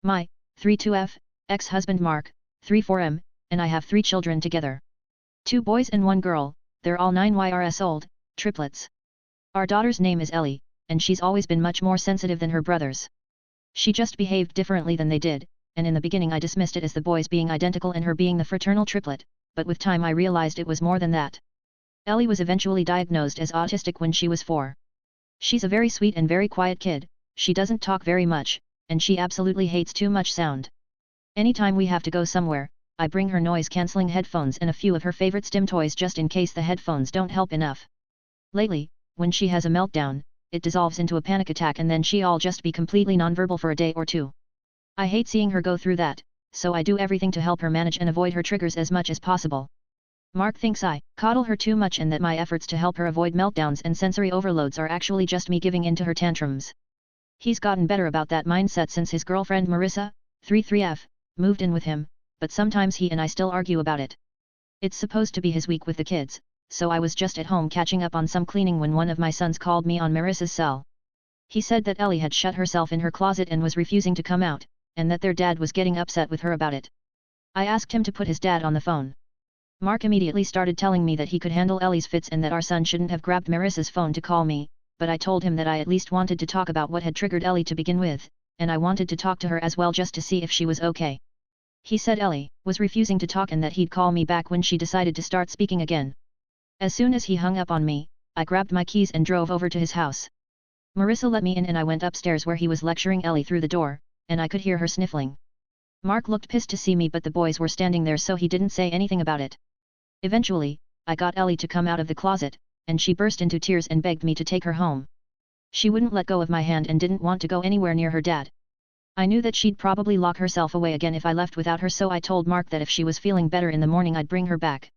My 32F, ex-husband Mark, 34M, and I have 3 children together. 2 boys and 1 girl, they're all 9 years old, triplets. Our daughter's name is Ellie, and she's always been much more sensitive than her brothers. She just behaved differently than they did, and in the beginning I dismissed it as the boys being identical and her being the fraternal triplet, but with time I realized it was more than that. Ellie was eventually diagnosed as autistic when she was 4. She's a very sweet and very quiet kid, she doesn't talk very much, and she absolutely hates too much sound. Anytime we have to go somewhere, I bring her noise-cancelling headphones and a few of her favorite STEM toys just in case the headphones don't help enough. Lately, when she has a meltdown, it dissolves into a panic attack and then she'll just be completely nonverbal for a day or 2. I hate seeing her go through that, so I do everything to help her manage and avoid her triggers as much as possible. Mark thinks I coddle her too much and that my efforts to help her avoid meltdowns and sensory overloads are actually just me giving in to her tantrums. He's gotten better about that mindset since his girlfriend Marissa, 33F, moved in with him, but sometimes he and I still argue about it. It's supposed to be his week with the kids, so I was just at home catching up on some cleaning when one of my sons called me on Marissa's cell. He said that Ellie had shut herself in her closet and was refusing to come out, and that their dad was getting upset with her about it. I asked him to put his dad on the phone. Mark immediately started telling me that he could handle Ellie's fits and that our son shouldn't have grabbed Marissa's phone to call me, but I told him that I at least wanted to talk about what had triggered Ellie to begin with, and I wanted to talk to her as well just to see if she was okay. He said Ellie was refusing to talk and that he'd call me back when she decided to start speaking again. As soon as he hung up on me, I grabbed my keys and drove over to his house. Marissa let me in and I went upstairs where he was lecturing Ellie through the door, and I could hear her sniffling. Mark looked pissed to see me but the boys were standing there so he didn't say anything about it. Eventually, I got Ellie to come out of the closet, and she burst into tears and begged me to take her home. She wouldn't let go of my hand and didn't want to go anywhere near her dad. I knew that she'd probably lock herself away again if I left without her, so I told Mark that if she was feeling better in the morning I'd bring her back.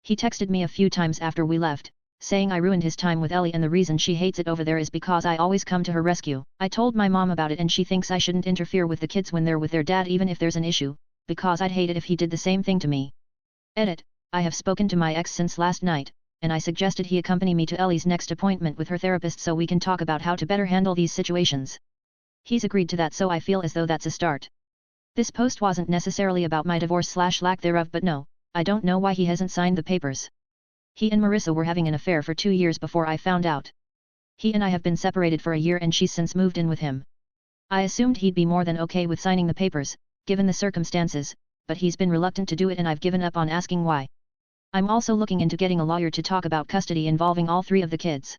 He texted me a few times after we left, saying I ruined his time with Ellie and the reason she hates it over there is because I always come to her rescue. I told my mom about it and she thinks I shouldn't interfere with the kids when they're with their dad even if there's an issue, because I'd hate it if he did the same thing to me. Edit. I have spoken to my ex since last night, and I suggested he accompany me to Ellie's next appointment with her therapist so we can talk about how to better handle these situations. He's agreed to that, so I feel as though that's a start. This post wasn't necessarily about my divorce/lack thereof, but no, I don't know why he hasn't signed the papers. He and Marissa were having an affair for 2 years before I found out. He and I have been separated for a year and she's since moved in with him. I assumed he'd be more than okay with signing the papers, given the circumstances, but he's been reluctant to do it and I've given up on asking why. I'm also looking into getting a lawyer to talk about custody involving all 3 of the kids.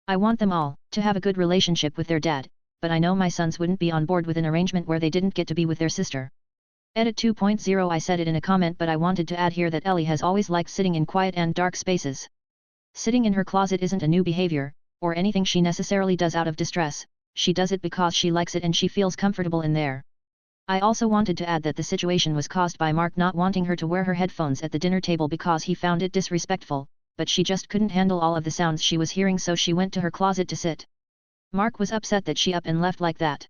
I want them all to have a good relationship with their dad, but I know my sons wouldn't be on board with an arrangement where they didn't get to be with their sister. Edit 2.0 I said it in a comment but I wanted to add here that Ellie has always liked sitting in quiet and dark spaces. Sitting in her closet isn't a new behavior, or anything she necessarily does out of distress, she does it because she likes it and she feels comfortable in there. I also wanted to add that the situation was caused by Mark not wanting her to wear her headphones at the dinner table because he found it disrespectful, but she just couldn't handle all of the sounds she was hearing so she went to her closet to sit. Mark was upset that she up and left like that.